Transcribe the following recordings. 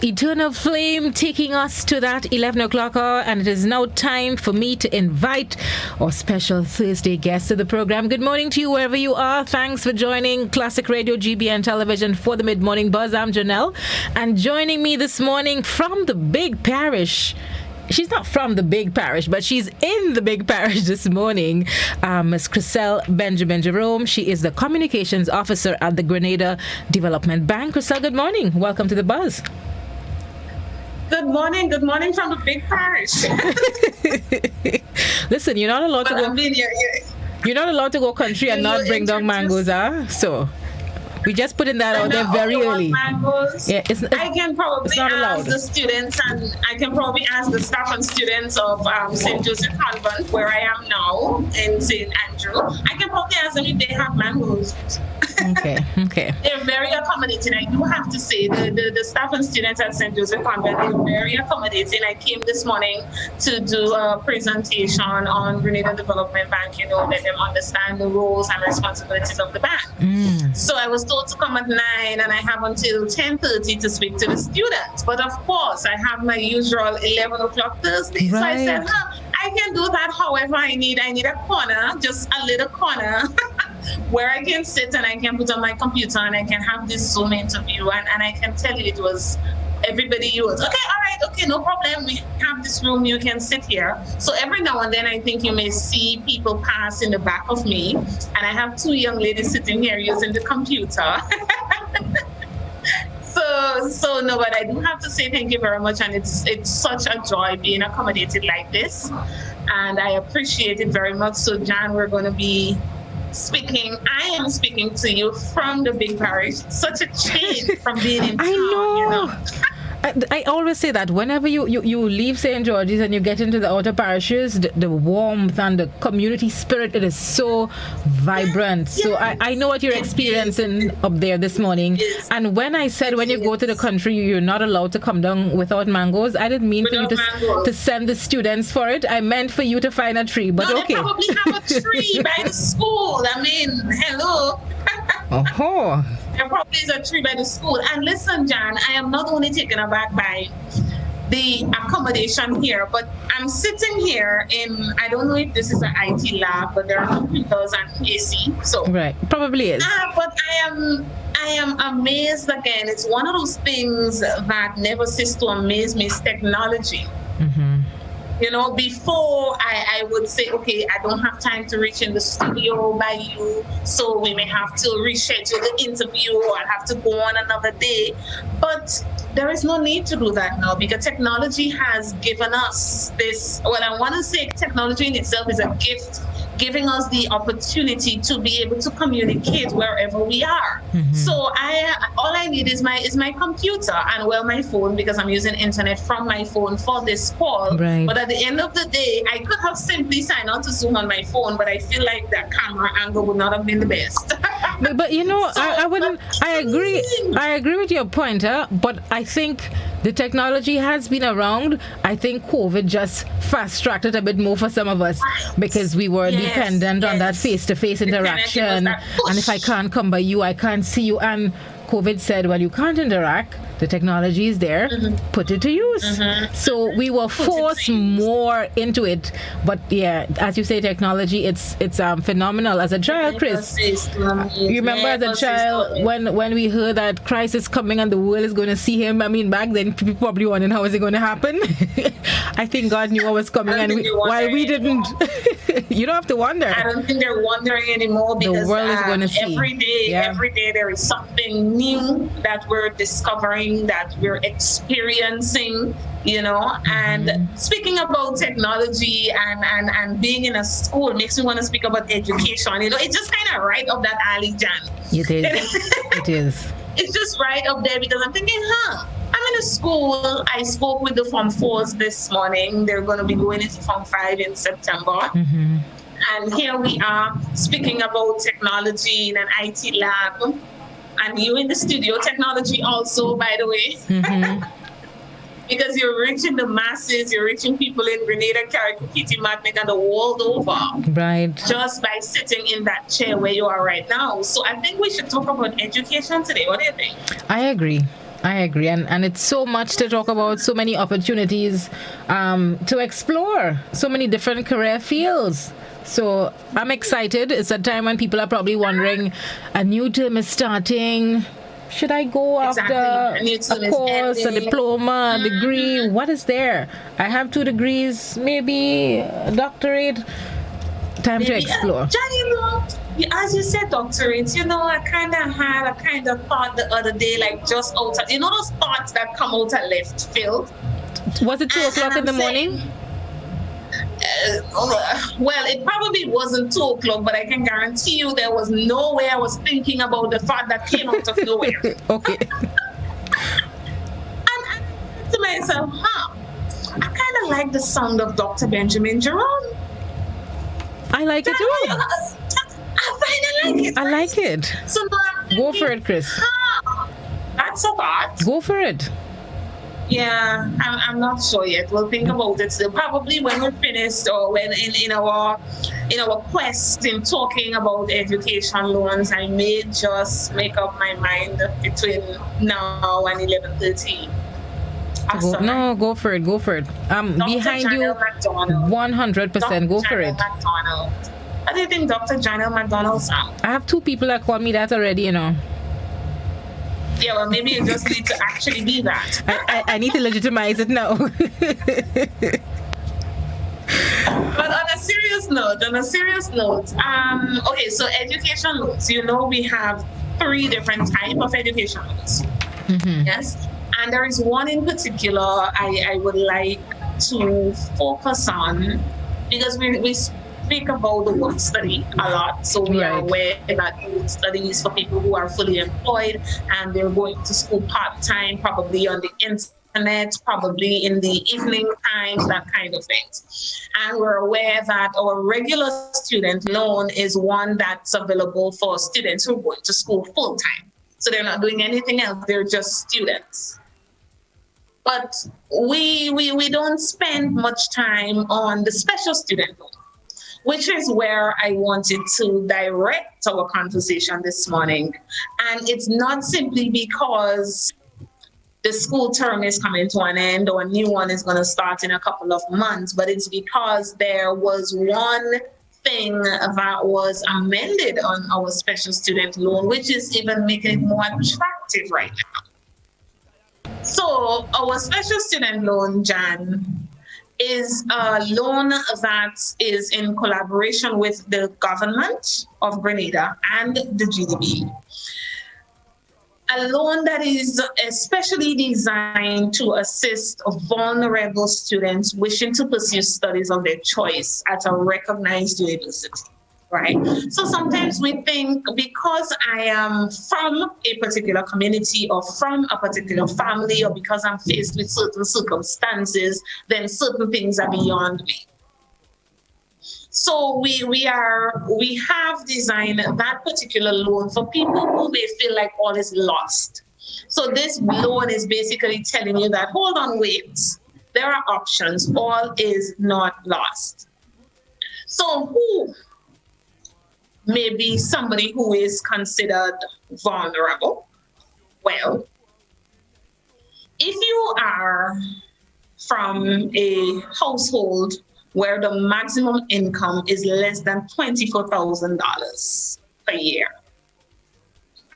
Eternal Flame taking us to that 11 o'clock hour, and it is now time for me to invite our special Thursday guest to the program. Good morning to you wherever you are. Thanks for joining Classic Radio, GBN Television for the Mid-Morning Buzz. I'm Janelle, and joining me this morning from the big parish. She's not from the big parish, but she's in the big parish this morning. Ms. Chriselle Benjamin Jerome. She is the communications officer at the Grenada Development Bank. Chriselle, good morning. Welcome to the Buzz. Good morning from the big parish. Listen, you're not allowed to go. You're not allowed to go country and not bring down mangoes, So we just putting that out there very early. Yeah, I can probably ask the students, and I can probably ask the staff and students of St. Joseph Convent, where I am now in St. Andrew. I can probably ask them if they have mangoes. Okay. They're very accommodating. I do have to say, the staff and students at St. Joseph Convent, they're very accommodating. I came this morning to do a presentation on Grenada Development Bank, let them understand the roles and responsibilities of the bank. So I was told to come at 9, and I have until 10:30 to speak to the students. But of course, I have my usual 11 o'clock Thursday. Right. So I said, I can do that however I need. I need a corner, just a little corner, where I can sit and I can put on my computer and I can have this Zoom interview. And I can tell you it was, everybody was, okay, no problem. We have this room, you can sit here. So every now and then I think you may see people pass in the back of me. And I have 2 young ladies sitting here using the computer. So no, but I do have to say thank you very much, and it's such a joy being accommodated like this, and I appreciate it very much. So Jan, we're going to be speaking. I am speaking to you from the big parish. Such a change from being in town. I know. I always say that whenever you leave St. George's and you get into the outer parishes, the warmth and the community spirit, it is so vibrant. Yes. So I know what you're experiencing up there this morning. Yes. And when I said when you go to the country, you're not allowed to come down without mangoes, I didn't mean for you to send the students for it. I meant for you to find a tree. But okay. They probably have a tree by the school. I mean, hello. There probably is a tree by the school. And listen, Jan, I am not only taken aback by the accommodation here, but I'm sitting here in, I don't know if this is an IT lab, but there are computers and AC. So right, probably is. But I am amazed again. It's one of those things that never ceases to amaze me, is technology. Before I would say, okay, I don't have time to reach in the studio by you, so we may have to reschedule the interview, or I'll have to go on another day. But there is no need to do that now, because technology has given us this, well, I want to say technology in itself is a gift, giving us the opportunity to be able to communicate wherever we are. So all I need is my computer and my phone, because I'm using internet from my phone for this call. Right. But at the end of the day, I could have simply signed on to Zoom on my phone, but I feel like that camera angle would not have been the best. but I agree with your point, but I think the technology has been around. I think COVID just fast-tracked it a bit more for some of us, because we were dependent on that face-to-face interaction. And if I can't come by you, I can't see you. And COVID said, well, you can't interact. The technology is there. Put it to use. So we were forced more into it. But yeah, as you say, technology, it's phenomenal. As a child, Chris, you remember as a child when we heard that Christ is coming and the world is going to see him? I mean, back then people probably wondering how is it going to happen. I think God knew what was coming, and while we didn't. You don't have to wonder. I don't think they're wondering anymore, because the world is going to see. Every day there is something new that we're discovering, that we're experiencing, And speaking about technology and being in a school makes me want to speak about education. It's just kind of right up that alley, Jan. It is. It is. It's just right up there, because I'm thinking, I'm in a school. I spoke with the Form 4s this morning. They're going to be going into Form 5 in September. And here we are speaking about technology in an IT lab. And you in the studio, technology also, by the way. Because you're reaching the masses, you're reaching people in Grenada, Communicaton, Martinique, and the world over. Right. Just by sitting in that chair where you are right now. So I think we should talk about education today. What do you think? I agree. I agree, and it's so much to talk about, so many opportunities to explore, so many different career fields. So I'm excited. It's a time when people are probably wondering, a new term is starting. Should I go Exactly. after a course, a diploma, a degree? What is there? I have 2 degrees, maybe a doctorate. Time to explore. Johnny, as you said, doctorate, I kind of thought the other day, like just out of, those thoughts that come out of left field. Was it 2 o'clock in the morning? Well, it probably wasn't 2 o'clock, but I can guarantee you there was no way I was thinking about the thought that came out of nowhere. Okay. And I said to myself, I kind of like the sound of Dr. Benjamin Jerome. I like it too. I find I like it. I like it. So now I'm thinking, go for it, Chris. That's a thought. Go for it. Yeah, I'm not sure yet. We'll think about it still. Probably when we're finished, or when in our quest in talking about education loans, I may just make up my mind between now and 11:30. No, go for it. Go for it. Behind you, 100%. Go for it. McDonald. How do you think Dr. Janelle McDonald sounds? I have 2 people that call me that already. Yeah, well, maybe you just need to actually be that. I need to legitimize it now. But on a serious note, okay, so education loans, we have 3 different types of education loans. Mm-hmm. Yes, and there is one in particular I would like to focus on, because we speak about the work study a lot, so we are aware that work study is for people who are fully employed and they're going to school part-time, probably on the internet, probably in the evening times, that kind of things. And we're aware that our regular student loan is one that's available for students who are going to school full-time. So they're not doing anything else, they're just students. But we don't spend much time on the special student loan, which is where I wanted to direct our conversation this morning. And it's not simply because the school term is coming to an end or a new one is going to start in a couple of months, but it's because there was one thing that was amended on our special student loan, which is even making it more attractive right now. So our special student loan, Jan, is a loan that is in collaboration with the government of Grenada and the GDB. A loan that is especially designed to assist vulnerable students wishing to pursue studies of their choice at a recognized university, right? So sometimes we think, because I am from a particular community or from a particular family, or because I'm faced with certain circumstances, then certain things are beyond me. So we have designed that particular loan for people who may feel like all is lost. So this loan is basically telling you that, hold on, wait, there are options. All is not lost. So who may be somebody who is considered vulnerable? Well, if you are from a household where the maximum income is less than $24,000 per year,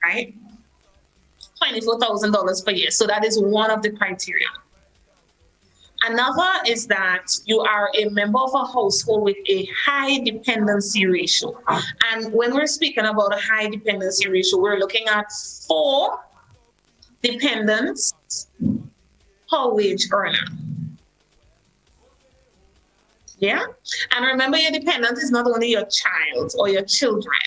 right? $24,000 per year. So that is one of the criteria. Another is that you are a member of a household with a high dependency ratio. And when we're speaking about a high dependency ratio, we're looking at 4 dependents per wage earner. Yeah. And remember, your dependent is not only your child or your children.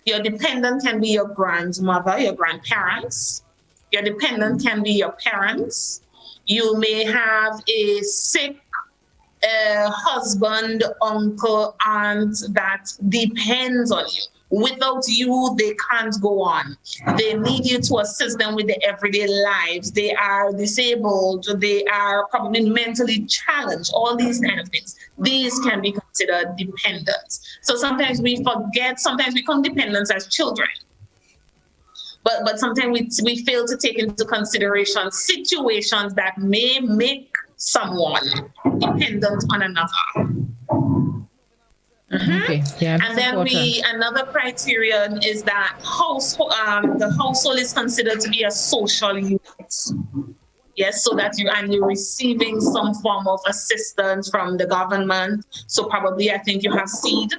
Your dependent can be your grandmother, your grandparents. Your dependent can be your parents. You may have a sick husband, uncle, aunt that depends on you. Without you, they can't go on. They need you to assist them with their everyday lives. They are disabled. They are probably mentally challenged, all these kind of things. These can be considered dependents. So sometimes we forget, sometimes we become dependents as children. But sometimes we fail to take into consideration situations that may make someone dependent on another. Okay. Yeah. And then another criterion is that the household is considered to be a social unit. Yes, so that you're receiving some form of assistance from the government. So probably I think you have seed.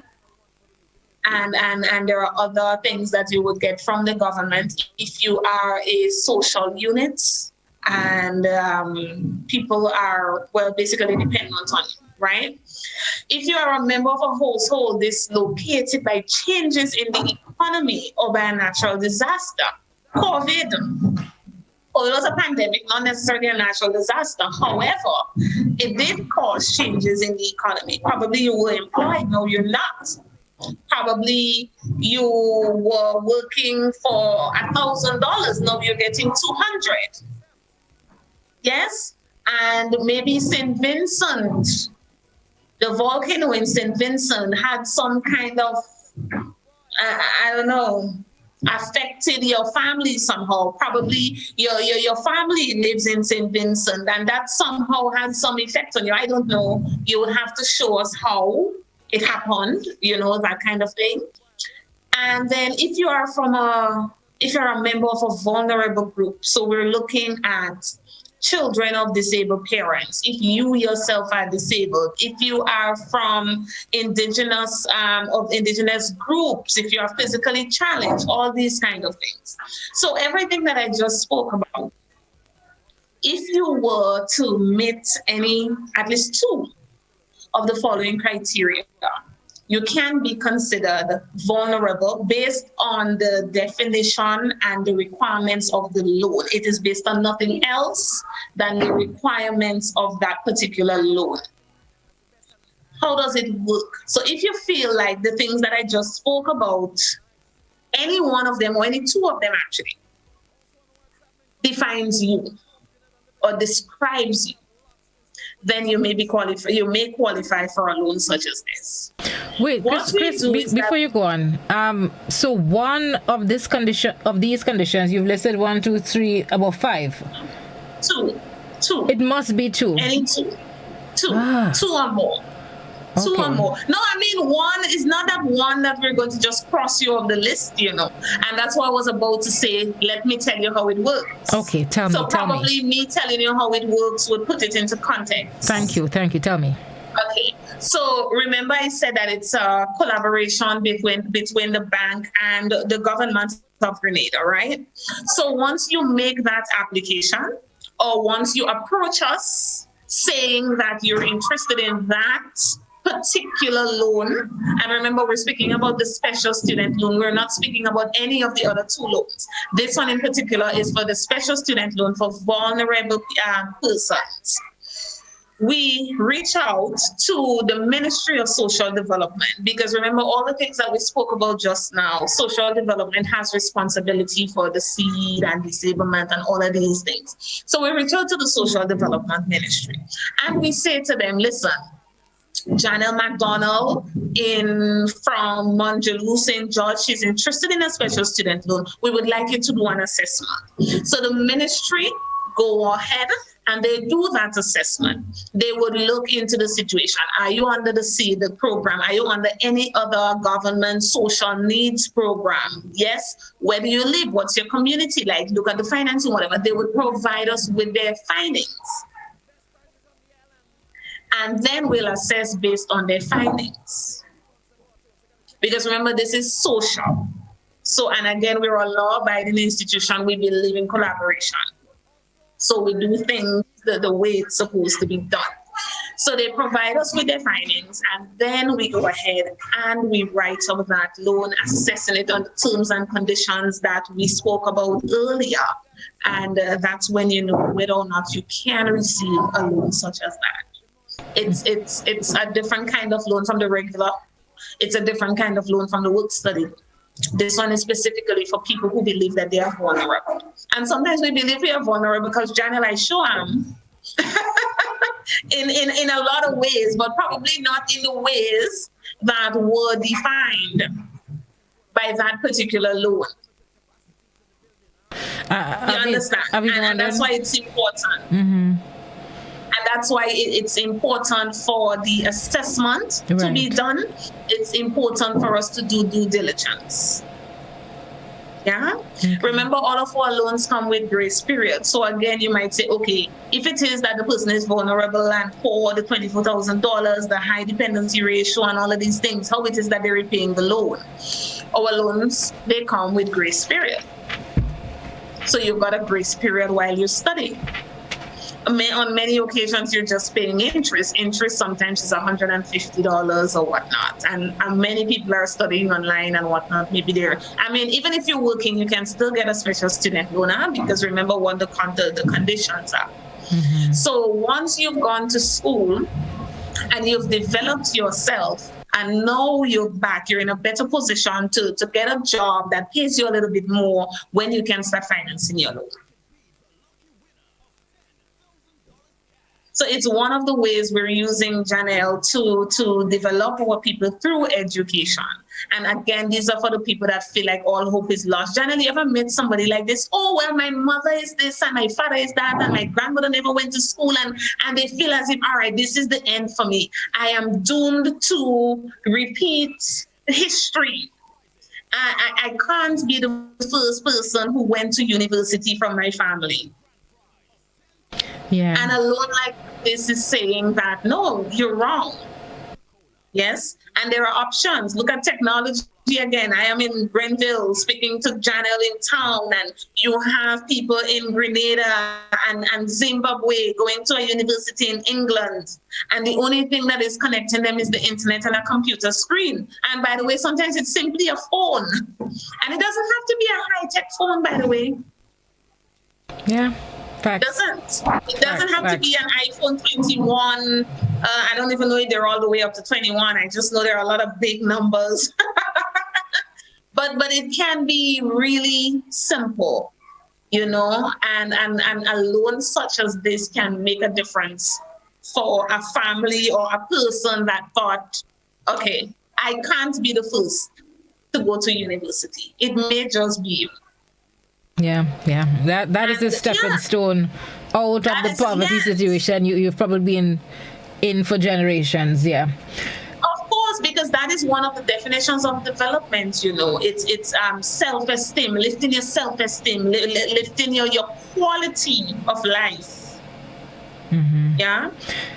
And there are other things that you would get from the government if you are a social unit and people are, basically dependent on you, right? If you are a member of a household dislocated by changes in the economy or by a natural disaster, COVID, or it was a pandemic, not necessarily a natural disaster. However, it did cause changes in the economy. Probably you were employed, no, you're not. Probably you were working for $1,000, now you're getting $200. Yes, and maybe St. Vincent, the volcano in St. Vincent had some kind of, I don't know, affected your family somehow. Probably your family lives in St. Vincent and that somehow has some effect on you. I don't know. You would have to show us how it happened, that kind of thing. And then if you're a member of a vulnerable group, so we're looking at children of disabled parents, if you yourself are disabled, if you are from indigenous groups, if you are physically challenged, all these kind of things. So everything that I just spoke about, if you were to meet at least two of the following criteria, you can be considered vulnerable based on the definition and the requirements of the loan. It is based on nothing else than the requirements of that particular loan. How does it work? So if you feel like the things that I just spoke about, any one of them or any two of them actually defines you or describes you, then you may qualify for a loan such as this. Wait, Chris, before you go on, so one of these conditions, you've listed 1, 2, 3, about 5. Two. It must be 2. Any two or more. Okay. 2 or more. No, I mean, one is not that one that we're going to just cross you off the list, And that's what I was about to say. Let me tell you how it works. Okay, tell me. So probably me telling you how it works would put it into context. Thank you. Tell me. Okay. So remember I said that it's a collaboration between the bank and the government of Grenada, right? So once you make that application or once you approach us saying that you're interested in that particular loan, and remember we're speaking about the special student loan, we're not speaking about any of the other 2 loans. This one in particular is for the special student loan for vulnerable persons. We reach out to the Ministry of Social Development because remember all the things that we spoke about just now, social development has responsibility for the seed and disablement and all of these things. So we reach out to the Social Development Ministry and we say to them, listen, Janelle McDonald from Monjaloo, St. George, she's interested in a special student loan. We would like you to do an assessment. So the ministry go ahead and they do that assessment. They would look into the situation. Are you under the seed program? Are you under any other government social needs program? Yes. Where do you live? What's your community like? Look at the financing, whatever. They would provide us with their findings. And then we'll assess based on their findings. Because remember, this is social. So, and again, we're a law-abiding institution. We believe in collaboration. So we do things the way it's supposed to be done. So they provide us with their findings, and then we go ahead and we write up that loan, assessing it on the terms and conditions that we spoke about earlier. And that's when you know whether or not you can receive a loan such as that. It's a different kind of loan from the regular. It's a different kind of loan from the work study. This one is specifically for people who believe that they are vulnerable. And sometimes we believe we are vulnerable because Janelle, I sure am. in a lot of ways, but probably not in the ways that were defined by that particular loan. You understand? And that's why it's important. And that's why it's important for the assessment to be done. It's important for us to do due diligence. Yeah. Remember, all of our loans come with grace period. So again, you might say, okay, if it is that the person is vulnerable and poor, the $24,000, the high dependency ratio, and all of these things, how it is that they're repaying the loan? Our loans, they come with grace period. So you've got a grace period while you're studying. On many occasions, you're just paying interest. Interest sometimes is $150 or whatnot. And many people are studying online and whatnot. Maybe even if you're working, you can still get a special student loan, because remember what the conditions are. So once you've gone to school and you've developed yourself, and now you're back, you're in a better position to get a job that pays you a little bit more when you can start financing your loan. So it's one of the ways we're using Janelle to develop our people through education. And again, these are for the people that feel like all hope is lost. Janelle, you ever met somebody like this? Oh, well, my mother is this and my father is that and my grandmother never went to school, and they feel as if, all right, this is the end for me. I am doomed to repeat history. I can't be the first person who went to university from my family. Yeah. And a loan like this is saying that, no, you're wrong. Yes. And there are options. Look at technology again. I am in Grenville speaking to Janelle in town, and you have people in Grenada and Zimbabwe going to a university in England. And the only thing that is connecting them is the internet and a computer screen. And by the way, sometimes it's simply a phone. And it doesn't have to be a high-tech phone, by the way. Yeah. It doesn't have to be an iPhone 21. I don't even know if they're all the way up to 21. I just know there are a lot of big numbers. but it can be really simple, and a loan such as this can make a difference for a family or a person that thought, okay, I can't be the first to go to university. It may just be you. Yeah. That is a stepping stone out of the poverty situation you've probably been in for generations. Yeah. Of course, because that is one of the definitions of development. It's self-esteem, lifting your self-esteem, lifting your quality of life. Yeah.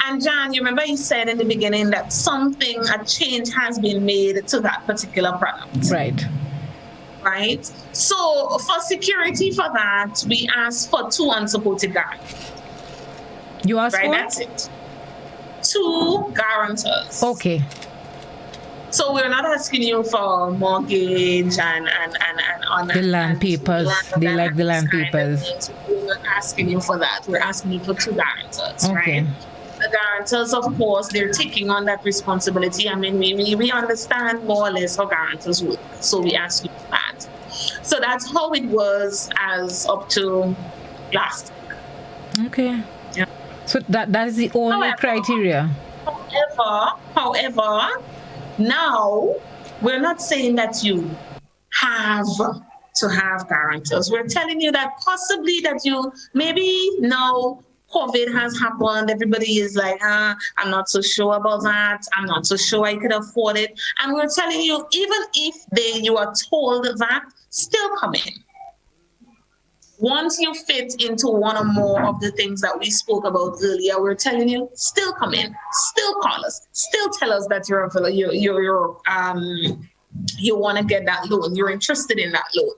And Jan, you remember you said in the beginning that a change has been made to that particular product. Right. So for security for that, we ask for 2 unsupported guarantors. You ask for? That's it. 2 guarantors. Okay. So we're not asking you for mortgage and the land papers. They like the land papers. We're not asking you for that. We're asking you for 2 guarantors, okay. Right? The guarantors, of course, they're taking on that responsibility. I mean, we understand more or less how guarantors work. So we ask you for that. So that's how it was as up to last week. Okay. Yeah. So that is the only criteria. However, now we're not saying that you have to have guarantors. We're telling you that possibly that you maybe now COVID has happened. Everybody is like, I'm not so sure about that. I'm not so sure I could afford it. And we're telling you, even if you are told that, still come in. Once you fit into one or more of the things that we spoke about earlier, we're telling you, still come in, still call us, still tell us that you want to get that loan, you're interested in that loan.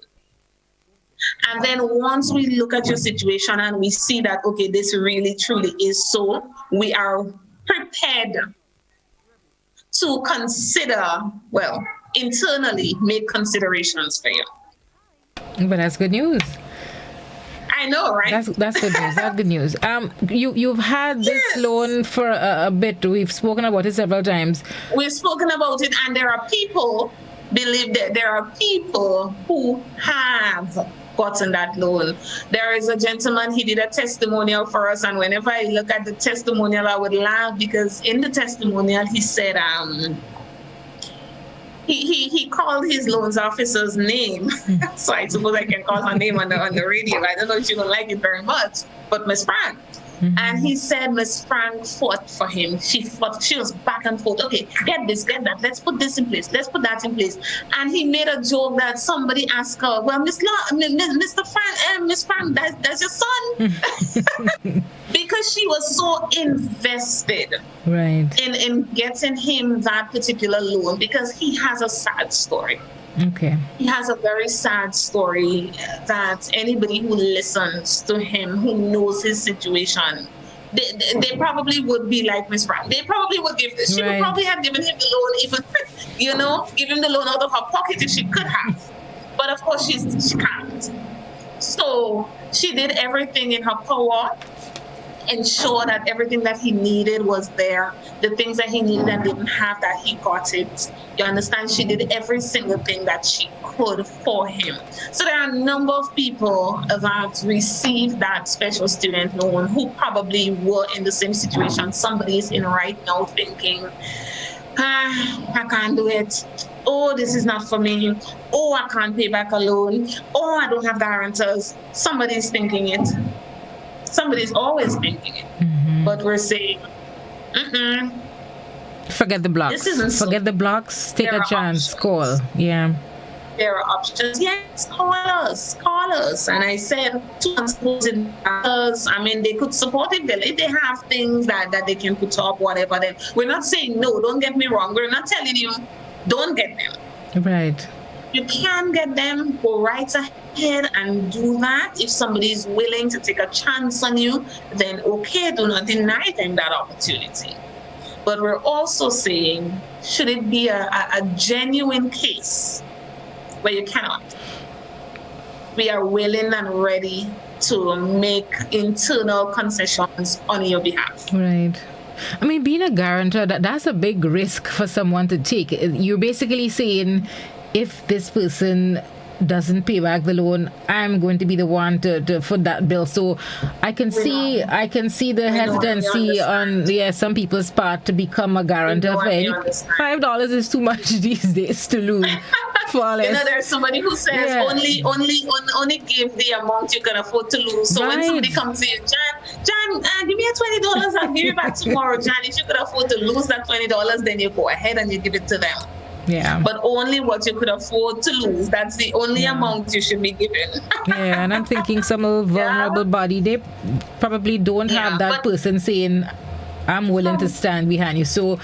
And then once we look at your situation and we see that, okay, this really truly is so, we are prepared to consider, internally make considerations for you. But that's good news. I know, right? That's good news. That's good news. You've had this loan for a bit. We've spoken about it several times. We've spoken about it, and there are people who have gotten that loan. There is a gentleman, he did a testimonial for us, and whenever I look at the testimonial, I would laugh because in the testimonial he said he called his loans officer's name. So I suppose I can call her name on the radio. I don't know if she don't like it very much, but Miss Frank. And he said Miss Frank fought for him. She was back and forth. Okay, get this, get that. Let's put this in place. Let's put that in place. And he made a joke that somebody asked her, well, Mr. Frank, Miss Frank, that's your son. Because she was so invested in getting him that particular loan, because he has a sad story. Okay. He has a very sad story that anybody who listens to him, who knows his situation, they probably would be like Miss Frank. They probably would give this. She would probably have given him the loan, even, give him the loan out of her pocket if she could have. But of course, she can't. So she did everything in her power, ensure that everything that he needed was there. The things that he needed and didn't have, that he got it. You understand? She did every single thing that she could for him. So there are a number of people that received that special student loan who probably were in the same situation somebody is in right now, thinking, I can't do it. Oh, this is not for me. Oh, I can't pay back a loan. Oh, I don't have guarantors. Somebody's thinking it. Somebody's always thinking it. But we're saying, forget the blocks. Forget the blocks. Take a chance. Call. Yeah. There are options. Yes, call us. And I said, they could support it. If they have things that they can put up, whatever, then we're not saying no, don't get me wrong. We're not telling you, don't get them. Right. You can get them, go right ahead and do that. If somebody is willing to take a chance on you, then okay, do not deny them that opportunity. But we're also saying, should it be a genuine case where you cannot? We are willing and ready to make internal concessions on your behalf. Right. I mean, being a guarantor, that's a big risk for someone to take. You're basically saying, if this person doesn't pay back the loan, I'm going to be the one to foot that bill. So I can see the hesitancy on some people's part to become a guarantor for any. $5 is too much these days to lose. There's somebody who says only give the amount you can afford to lose. So when somebody comes to you, John, give me $20, I'll give you back tomorrow. John, if you could afford to lose that $20, then you go ahead and you give it to them. Yeah. But only what you could afford to lose. That's the only amount you should be given. Yeah, and I'm thinking some vulnerable body, they probably don't have that person saying, I'm willing to stand behind you. So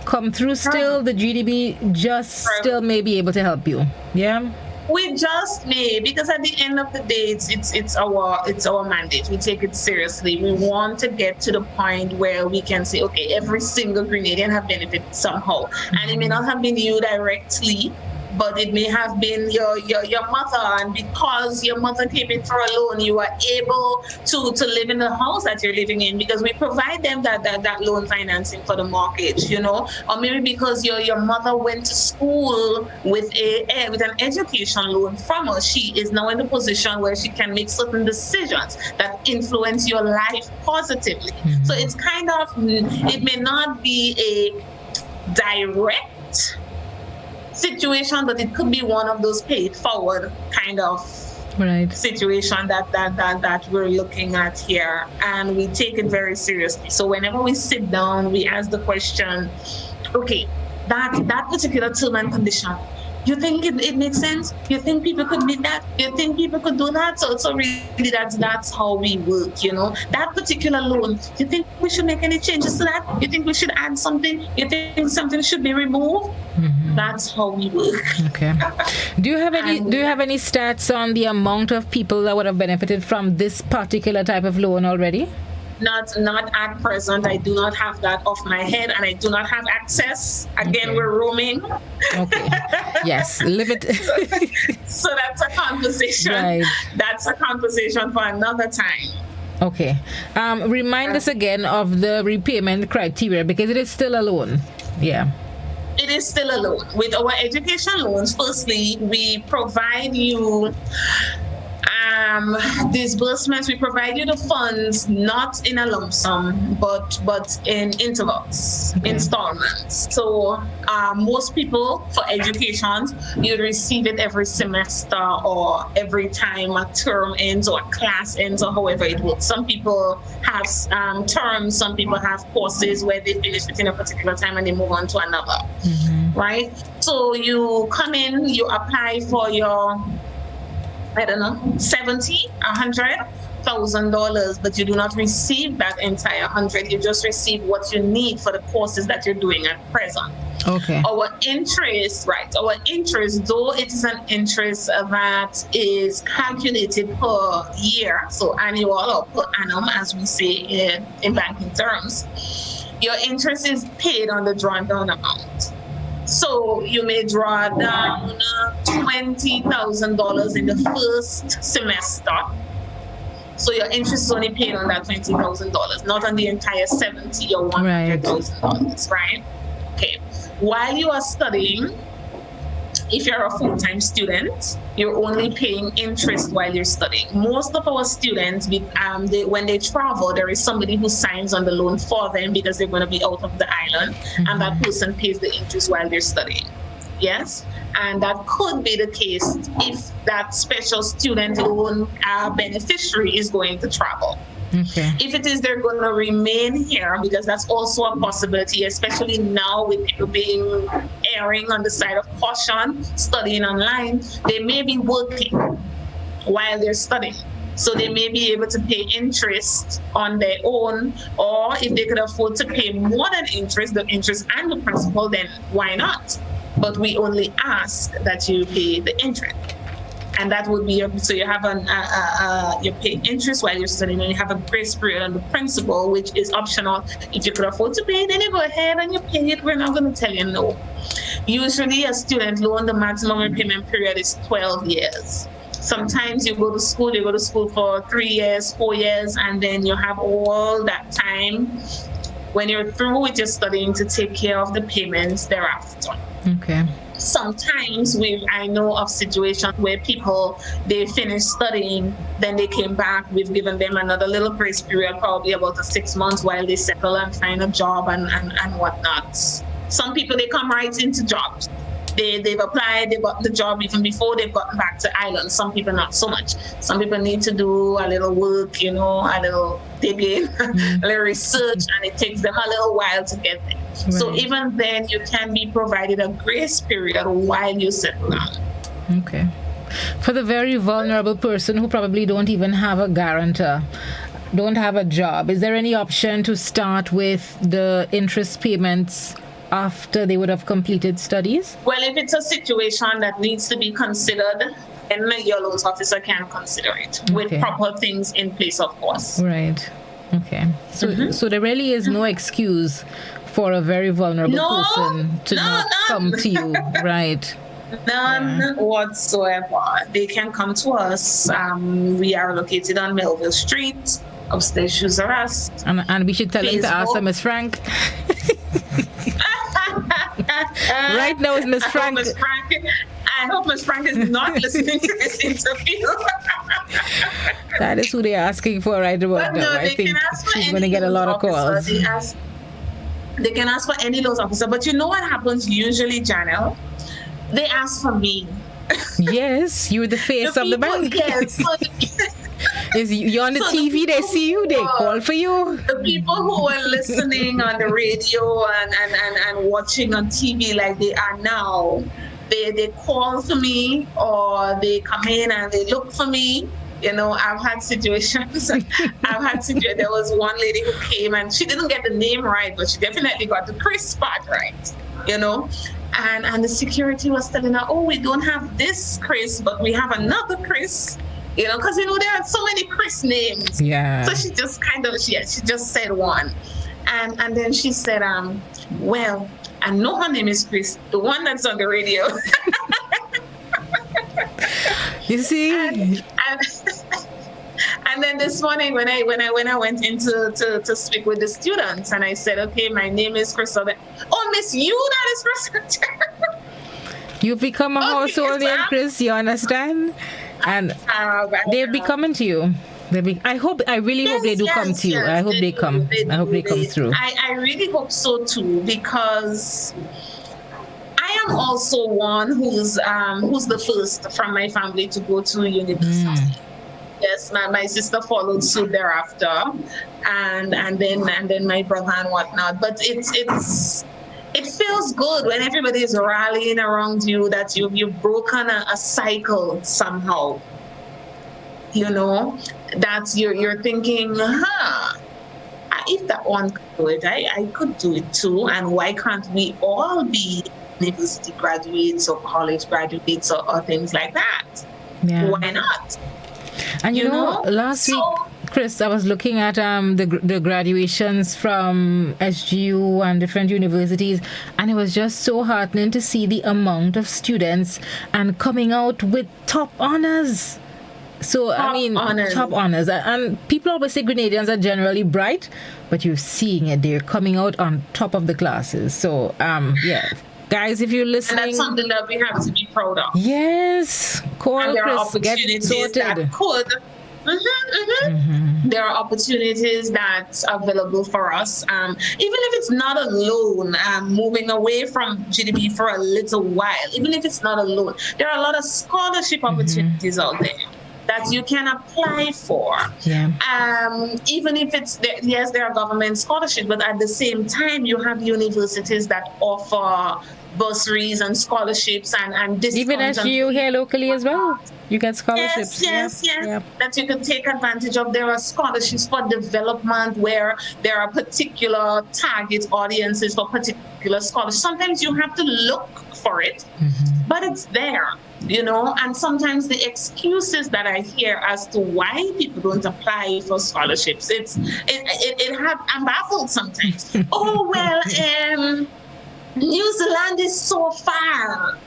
come through still, the GDB just still may be able to help you. Yeah. We just may, because at the end of the day, it's our mandate. We take it seriously. We want to get to the point where we can say, okay, every single Grenadian have benefited somehow, and it may not have been you directly, but it may have been your mother, and because your mother came in for a loan, you are able to live in the house that you're living in, because we provide them that loan financing for the mortgage, or maybe because your mother went to school with an education loan from us. She is now in a position where she can make certain decisions that influence your life positively. So it's kind of, it may not be a direct situation, but it could be one of those paid forward kind of situation that we're looking at here, and we take it very seriously. So whenever we sit down, we ask the question, okay, that particular term and condition, you think it makes sense? You think people could meet that? You think people could do that? So really that's how we work, That particular loan, you think we should make any changes to that? You think we should add something? You think something should be removed? That's how we work. Okay. Do you have any stats on the amount of people that would have benefited from this particular type of loan already? Not at present. I do not have that off my head, and I do not have access. Again, we're roaming. Okay. Yes, limit. So that's a conversation. Right. That's a conversation for another time. Okay. Remind us again of the repayment criteria, because it is still a loan. Yeah. It is still a loan. With our education loans, firstly, we provide you disbursements, we provide you the funds not in a lump sum, but in intervals, installments. So most people for education, you receive it every semester or every time a term ends or a class ends or however it works. Some people have terms, some people have courses where they finish within a particular time and they move on to another, right? So you come in, you apply for your, I don't know, $100,000, but you do not receive that entire 100. You just receive what you need for the courses that you're doing at present. Okay. Our interest, though it is an interest that is calculated per year, so annual or per annum, as we say in banking terms, your interest is paid on the drawn down amount. So you may draw down $20,000 in the first semester. So your interest is only paid on that $20,000, not on the entire $70,000 or $100,000, right? Okay. While you are studying, if you're a full-time student, you're only paying interest while you're studying. Most of our students, when they travel, there is somebody who signs on the loan for them because they're going to be out of the island, and that person pays the interest while they're studying. Yes? And that could be the case if that special student loan beneficiary is going to travel. Okay. If it is they're going to remain here, because that's also a possibility, especially now with people erring on the side of caution, studying online, they may be working while they're studying. So they may be able to pay interest on their own, or if they could afford to pay more than interest, the interest and the principal, then why not? But we only ask that you pay the interest. And that would be so you have you pay interest while you're studying, and you have a grace period on the principal, which is optional. If you could afford to pay, then you go ahead and you pay it. We're not going to tell you no. Usually, a student loan, the maximum repayment period is 12 years. Sometimes you go to school for 3 years, 4 years, and then you have all that time when you're through with your studying to take care of the payments thereafter. Okay. Sometimes I know of situations where people, they finish studying, then they came back, we've given them another little grace period, probably about 6 months while they settle and find a job and whatnot. Some people, they come right into jobs. They've applied, they've gotten the job even before they've gotten back to Ireland. Some people not so much. Some people need to do a little work, a little digging, a little research, and it takes them a little while to get there. Right. So even then, you can be provided a grace period while you settle down. Okay. For the very vulnerable person who probably don't even have a guarantor, don't have a job, is there any option to start with the interest payments after they would have completed studies? Well, if it's a situation that needs to be considered, then your loans officer can consider it with proper things in place, of course. Right. Okay. So there really is no excuse for a very vulnerable person to not come to you, right? None whatsoever. They can come to us. We are located on Melville Street, upstairs Shoes R Us. And we should tell them to ask Miss Frank. Right now is Miss Frank. I hope Miss Frank is not listening to this interview. That is who they're asking for right about now. I think she's going to get a lot of calls. They can ask for any loans officer. But you know what happens usually, Janelle? They ask for me. Yes, you're the face of the bank. Yes. You're on the TV, they see you, they call for you. The people who are listening on the radio and watching on TV like they are now, they call for me, or they come in and they look for me. I've had situations. There was one lady who came and she didn't get the name right, but she definitely got the Chris part right, And the security was telling her, oh, we don't have this Chris, but we have another Chris. Because there are so many Chris names. Yeah. So she just she just said one, and then she said, well, I know her name is Chris, the one that's on the radio. You see. And then this morning when I went in to speak with the students, and I said, okay, my name is Chriselle. Oh, Miss, that is Chris. You've become a household name, Chris. You understand? And they'll be coming to you. I really hope they do come to you. I hope they come. I hope they come through. I really hope so too, because I am also one who's the first from my family to go to university. Yes, my sister followed suit thereafter, and then my brother and whatnot. But it feels good when everybody is rallying around you, that you've broken a cycle somehow. You know, that you're thinking, if that one could do it, I could do it too. And why can't we all be university graduates or college graduates or things like that? Yeah. Why not? And you know, last week, Chris, I was looking at the graduations from SGU and different universities, and it was just so heartening to see the amount of students and coming out with top honors. So, top honors. And people always say Grenadians are generally bright, but you're seeing it. They're coming out on top of the classes. So, yeah. Guys, if you're listening... And that's something that we have to be proud of. Yes. Call and there Chris, are opportunities that could... There are opportunities that's available for us. Even if it's not a loan, moving away from GDP for a little while, even if it's not a loan, there are a lot of scholarship opportunities out there that you can apply for. Yeah. Even if yes, there are government scholarships, but at the same time, you have universities that offer bursaries and scholarships and discounts. Even as you here locally as well, you get scholarships. Yes. That you can take advantage of. There are scholarships for development where there are particular target audiences for particular scholarships. Sometimes you have to look for it, but it's there. You know, and sometimes the excuses that I hear as to why people don't apply for scholarships, I'm baffled sometimes. Oh, well, New Zealand is so far.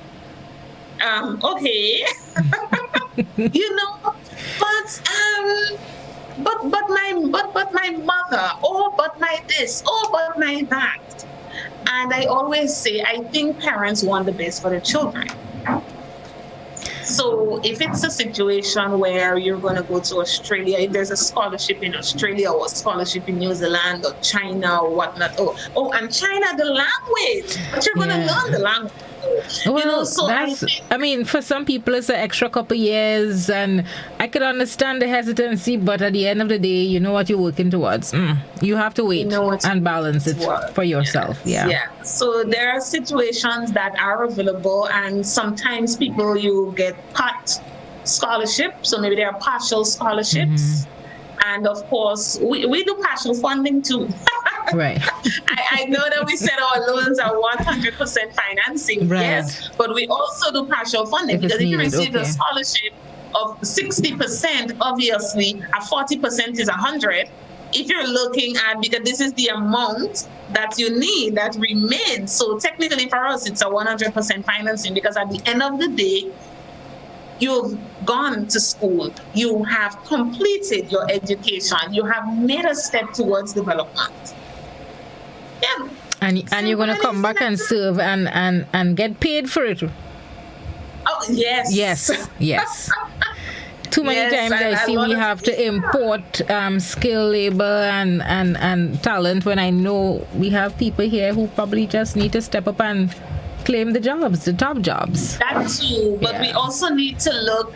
Okay. You know, but my mother, but my this, but my that. And I always say, I think parents want the best for their children. So if it's a situation where you're going to go to Australia, if there's a scholarship in Australia or a scholarship in New Zealand or China or whatnot, and China, the language, but you're going to learn the language. Well, you know, so I mean, for some people, it's an extra couple years, and I could understand the hesitancy, but at the end of the day, you know what you're working towards. You have to wait and balance it for yourself. Yeah. So there are situations that are available, and sometimes you get part scholarship, so maybe there are partial scholarships. And of course, we do partial funding too. Right. I know that we said our loans are 100% financing, yes, but we also do partial funding because if you receive a scholarship of 60%, obviously, 40% is 100. If you're looking at, because this is the amount that you need that remains, so technically for us, it's a 100% financing because at the end of the day, you've gone to school, you have completed your education, you have made a step towards development. Yeah. And you're going to come back and serve and get paid for it. Oh, yes. Yes. Too many times I see we have to import skilled labor and talent when I know we have people here who probably just need to step up and claim the jobs, the top jobs. That too, but we also need to look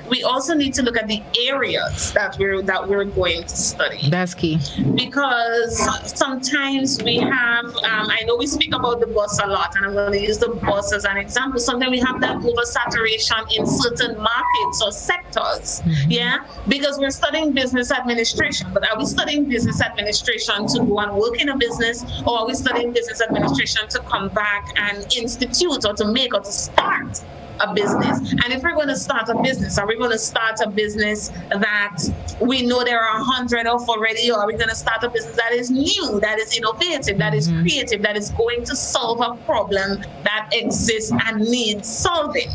at the areas that we're going to study. That's key. Because sometimes we have I know we speak about the bus a lot, and I'm going to use the bus as an example. Sometimes we have that oversaturation in certain markets or sectors. Because we're studying business administration, but are we studying business administration to go and work in a business, or are we studying business administration to come back and institute or to make or to start a business? And if we're going to start a business, are we going to start a business that we know there are 100 of already, or are we going to start a business that is new, that is innovative, that is creative, that is going to solve a problem that exists and needs solving?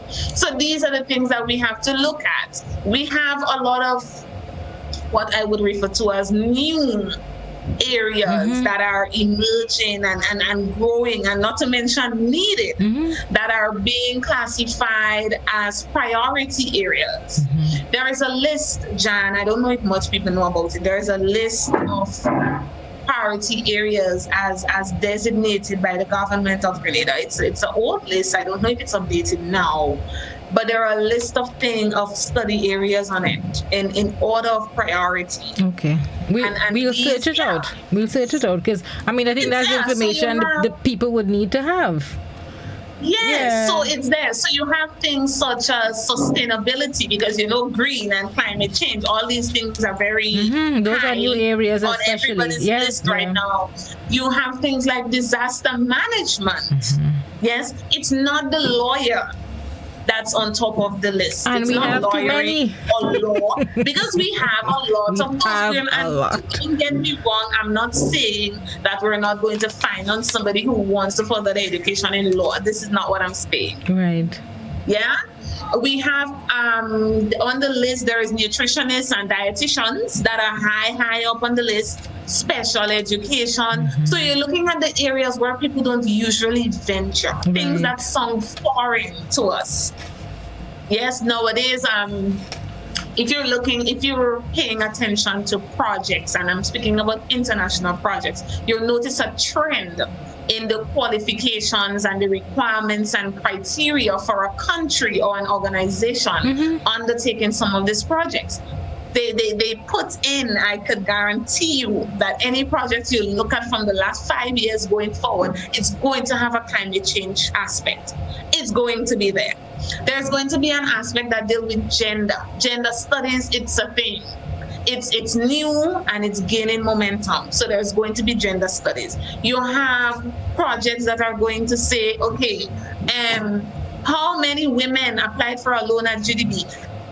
So these are the things that we have to look at. We have a lot of what I would refer to as new areas that are emerging and growing, and not to mention needed, that are being classified as priority areas. There is a list, Jan, I don't know if much people know about it. There is a list of priority areas as designated by the government of Grenada. It's an old list. I don't know if it's updated now, but there are a list of study areas on it in order of priority. Okay. We'll search it out. We'll search it out, because I think that's information the people would need to have. Yes, so it's there. So you have things such as sustainability, because green and climate change, all these things are very those are new areas on especially. everybody's list right now. You have things like disaster management. Yes, it's not the lawyer that's on top of the list. And it's we not have too many. or law, because we have a lot of those. And don't get me wrong, I'm not saying that we're not going to finance somebody who wants to further their education in law. This is not what I'm saying. Right. Yeah. We have on the list, there is nutritionists and dietitians that are high up on the list, special education. So you're looking at the areas where people don't usually venture, things that sound foreign to us. Yes, nowadays, if you're paying attention to projects, and I'm speaking about international projects, you'll notice a trend in the qualifications and the requirements and criteria for a country or an organization undertaking some of these projects. They put in, I could guarantee you that any project you look at from the last 5 years going forward, it's going to have a climate change aspect. It's going to be there. There's going to be an aspect that deals with gender studies. It's a thing. It's new and it's gaining momentum. So there's going to be gender studies. You have projects that are going to say, okay, how many women applied for a loan at GDB?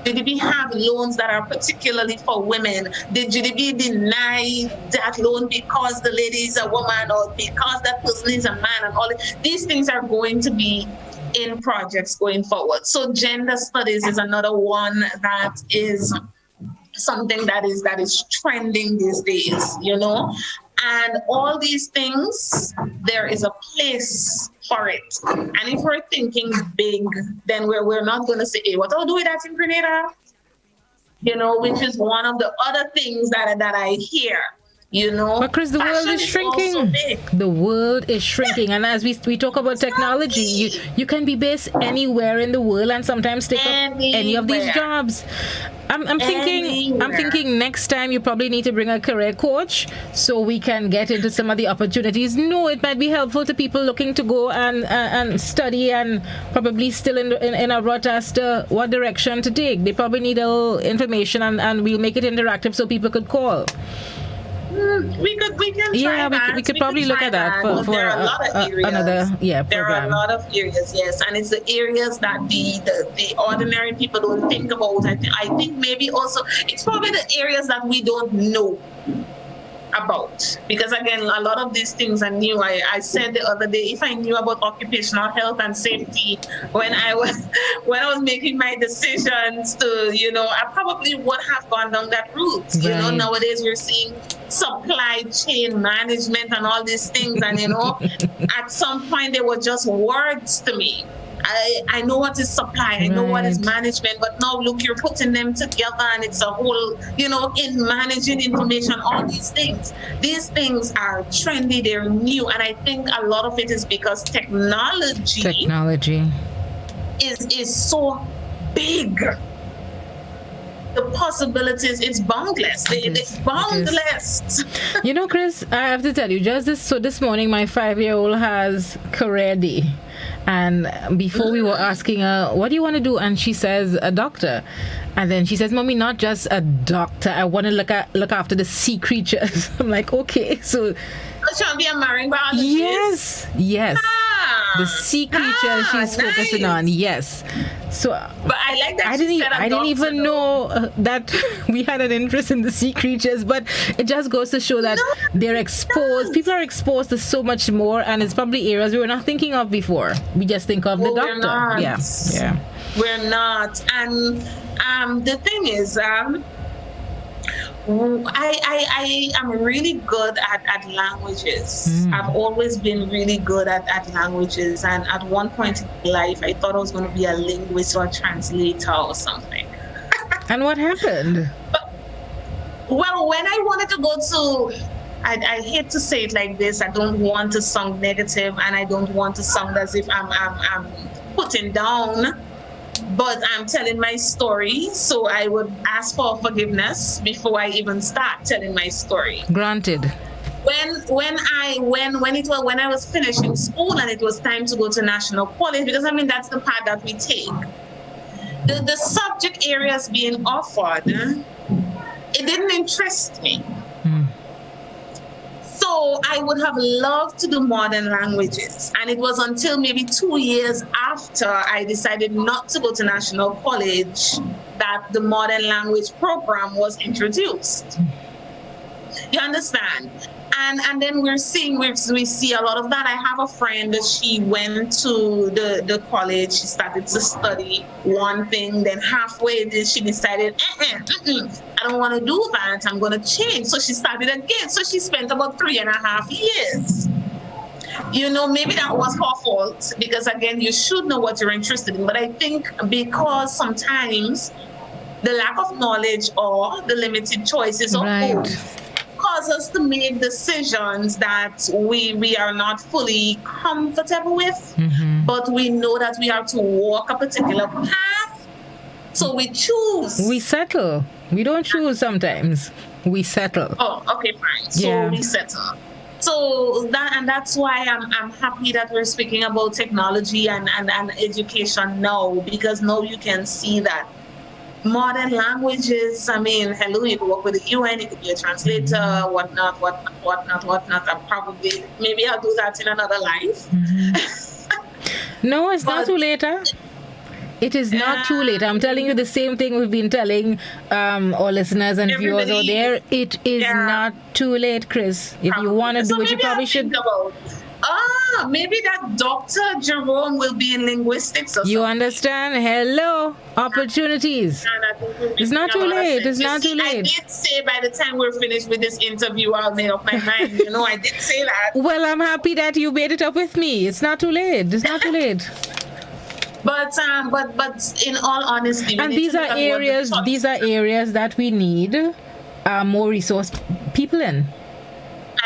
GDB have loans that are particularly for women? Did GDB deny that loan because the lady is a woman, or because that person is a man? And all these things are going to be in projects going forward. So gender studies is another one that is something that is trending these days, and all these things, there is a place for it. And if we're thinking big, then we're not going to say, hey, what I'll do with that in Grenada, which is one of the other things that I hear. But Chris, the world is shrinking. The world is shrinking, and as we talk about technology, you can be based anywhere in the world and sometimes take up any of these jobs. I'm thinking next time you probably need to bring a career coach so we can get into some of the opportunities. No, it might be helpful to people looking to go and study and probably still in a rut as to what direction to take. They probably need a little information, and we'll make it interactive so people could call. We can try that. We could probably look at that for there are a lot of areas. Another program. There are a lot of areas, yes, and it's the areas that the ordinary people don't think about. I think maybe also it's probably the areas that we don't know about, because again, a lot of these things are new. I said the other day, if I knew about occupational health and safety when I was making my decisions to, I probably would have gone down that route. Right. Nowadays we're seeing supply chain management and all these things, and at some point they were just words to me. I know what is supply, I know what is management, but now look, you're putting them together and it's a whole, in managing information, all these things. These things are trendy, they're new, and I think a lot of it is because technology is so big. The possibilities, it's boundless. It's boundless. Chris, I have to tell you, this morning my 5-year-old has career day. And before we were asking her, what do you want to do? And she says, a doctor. And then she says, Mommy, not just a doctor. I want to look after the sea creatures. I'm like, okay. So she want to be a marine biologist? Yes. The sea creatures she's focusing on. Yes. So, but I like that. I didn't even know that we had an interest in the sea creatures, but it just goes to show that they're exposed. People are exposed to so much more, and it's probably areas we were not thinking of before. We just think of the doctor. We're not. Yeah. We're not. And the thing is, I am really good at languages. I've always been really good at languages. And at one point in my life, I thought I was going to be a linguist or a translator or something. And what happened? Well, when I wanted to go to, I hate to say it like this, I don't want to sound negative and I don't want to sound as if I'm putting down, but I'm telling my story, so I would ask for forgiveness before I even start telling my story. Granted. When I was finishing school and it was time to go to national college, because I mean that's the path that we take. The subject areas being offered, it didn't interest me. So I would have loved to do modern languages. And it was until maybe 2 years after I decided not to go to national college that the modern language program was introduced. You understand? And then we see a lot of that. I have a friend that she went to the college, she started to study one thing, then halfway she decided, I don't want to do that, I'm going to change. So she started again. So she spent about 3.5 years. You know, maybe that was her fault because again, you should know what you're interested in. But I think because sometimes the lack of knowledge or the limited choices of both cause us to make decisions that we are not fully comfortable with, but we know that we are to walk a particular path, so we choose. We settle. We don't choose sometimes. We settle. Oh, okay, fine. So we settle. So that's why I'm happy that we're speaking about technology and education now, because now you can see that modern languages, I mean, hello, you could work with the UN, you could be a translator, whatnot. I'm probably, maybe I'll do that in another life. No, it's not too late. It is not too late. I'm telling you the same thing we've been telling our listeners and viewers out there. It is not too late, Chris. If you want to do it, you probably should. Maybe that Dr. Jerome will be in linguistics or You understand? Hello. Opportunities. It's not too late. It's not too late. I did say by the time we're finished with this interview, I'll make up my mind. You know, I did say that. Well, I'm happy that you made it up with me. It's not too late. It's not too late. But in all honesty, and these are areas that we need more resource people in.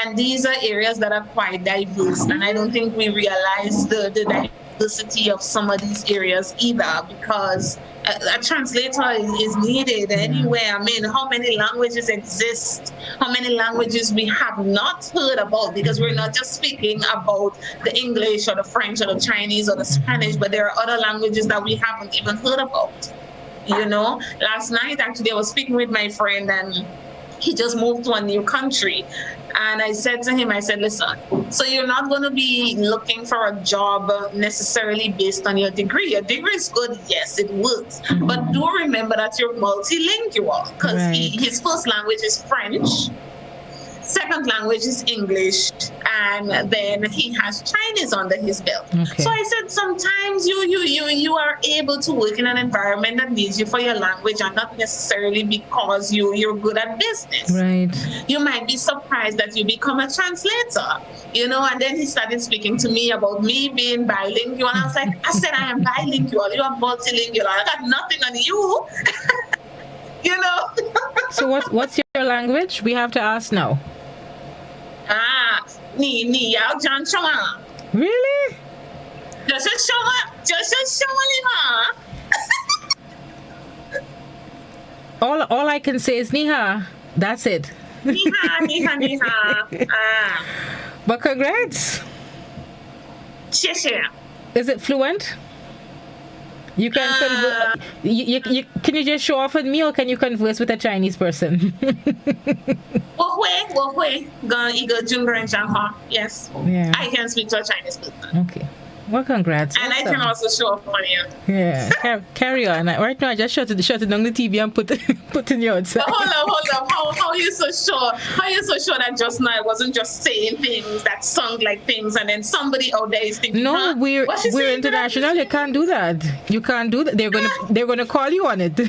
And these are areas that are quite diverse, and I don't think we realize the diversity of some of these areas either, because a translator is needed anywhere. I mean, how many languages exist? How many languages we have not heard about? Because we're not just speaking about the English or the French or the Chinese or the Spanish, but there are other languages that we haven't even heard about. You know, last night actually I was speaking with my friend and he just moved to a new country. And I said to him, listen, so you're not going to be looking for a job necessarily based on your degree. Your degree is good, yes, it works. But do remember that you're multilingual, because his first language is French, second language is English, and then he has Chinese under his belt. So I said, sometimes you are able to work in an environment that needs you for your language, and not necessarily because you're good at business. Right. You might be surprised that you become a translator, you know. And then he started speaking to me about me being bilingual, and I was like, I said, I am bilingual, you are multilingual, I got nothing on you. You know. So what's your language? We have to ask now. Ni yao John Choma. Really? Just show All I can say is Niha. That's it. Niha. But congrats. Is it fluent? You can converse. Can you just show off with me, or can you converse with a Chinese person? Yes. Yeah. I can speak to a Chinese person. Okay. Well, congrats. And Awesome. I can also show up on you. Yeah, carry on. Right now, I just shut it down the TV and put in your outside. But hold up. How are you so sure? How are you so sure that just now I wasn't just saying things that sound like things, and then somebody out there is thinking, No, huh? we're saying international. You can't do that. You can't do that. They're gonna call you on it.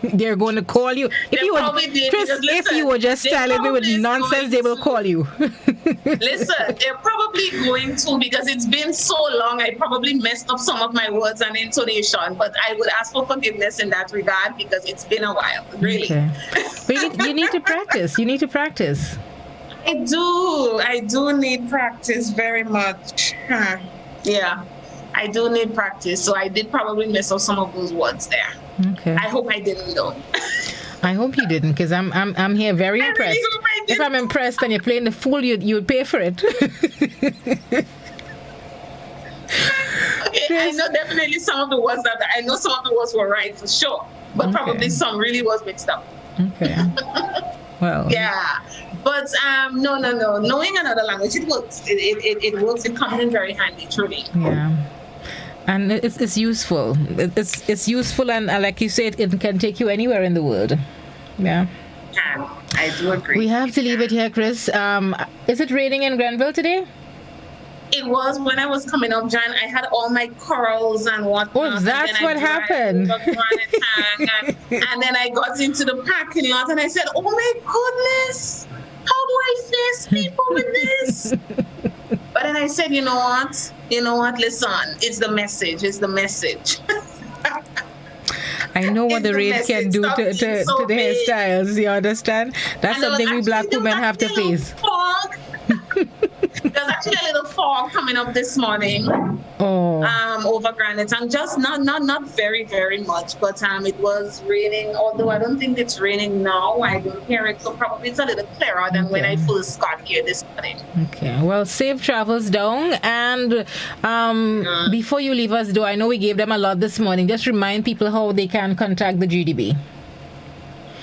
They're going to call you. If you were, Chris, if you were just telling me with nonsense, they will call you. Listen, they're probably going to, because it's been so long, I probably messed up some of my words and intonation, but I would ask for forgiveness in that regard because it's been a while, really. Okay. But you need to practice. You need to practice. I do need practice very much. Yeah, I do need practice. So I did probably mess up some of those words there. Okay. I hope I didn't though. I hope you didn't, because I'm here very impressed. Really hope I didn't. If I'm impressed and you're playing the fool, you would pay for it. Okay, I know definitely some of the words were right for sure, but probably some really was mixed up. Okay. Well. Yeah, but no. Knowing another language, it works. It works. It comes in very handy, truly. Yeah. And it's useful. It's useful, and like you said, it can take you anywhere in the world. Yeah. I do agree. We have to leave it here, Chris. Is it raining in Grenville today? It was when I was coming up, Jan. I had all my corals and whatnot. Oh, that's what happened. And then I got into the parking lot and I said, "Oh my goodness, how do I face people with this?" But then I said, you know what? Listen, it's the message. I know what the rain can do to the hairstyles. You understand? That's something we black women have to face. There's actually a little fog coming up this morning. Over Granite, and just not very, very much, but it was raining, although I don't think it's raining now. I don't hear it, so probably it's a little clearer than when I first got here this morning. Okay, well, safe travels down, and before you leave us, though, I know we gave them a lot this morning. Just remind people how they can contact the GDB.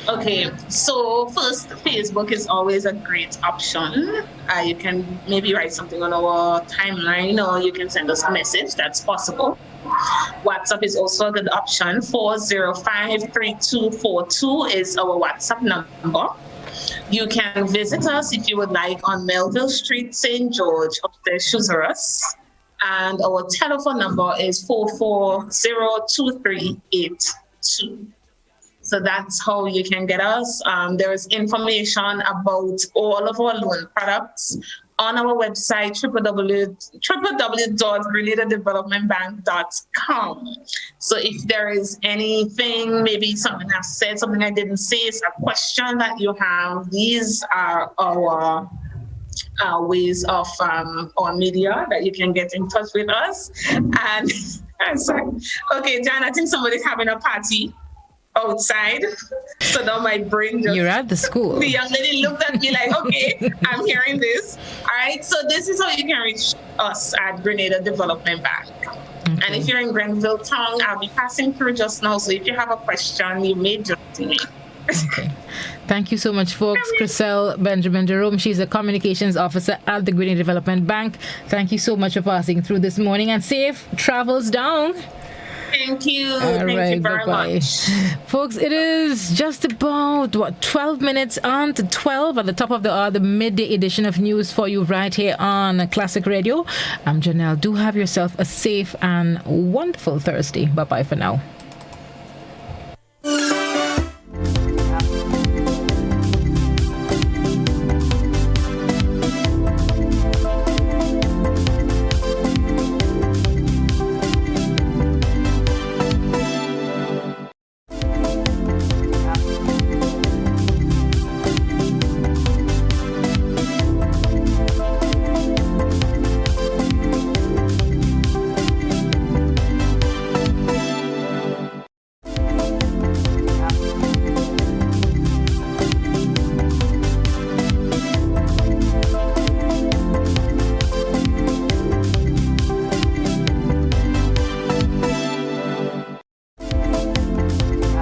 Okay, so first, Facebook is always a great option. You can maybe write something on our timeline, or you can send us a message. That's possible. WhatsApp is also a good option. 405-3242 is our WhatsApp number. You can visit us if you would like on Melville Street, St. George, upstairs Shuzaras. And our telephone number is 4402382. So that's how you can get us. There is information about all of our loan products on our website, www.grenadadevelopmentbank.com. So if there is anything, maybe something I've said, something I didn't say, it's a question that you have, these are our ways of our media that you can get in touch with us. And I'm sorry. Okay, Jan, I think somebody's having a party outside, so now my brain just... You're at the school. The young lady looked at me like, okay, I'm hearing this. All right, so this is how you can reach us at Grenada Development Bank. Okay. And if you're in Grenville town, I'll be passing through just now, so if you have a question, you may just see me. Okay. Thank you so much, folks. Chriselle Benjamin Jerome, she's a communications officer at the Grenada Development Bank. Thank you so much for passing through this morning, and safe travels down. Thank you. Thank you very much. Folks, it is just about 12 minutes on to 12 at the top of the hour, the midday edition of news for you right here on Classic Radio. I'm Janelle. Do have yourself a safe and wonderful Thursday. Bye-bye for now.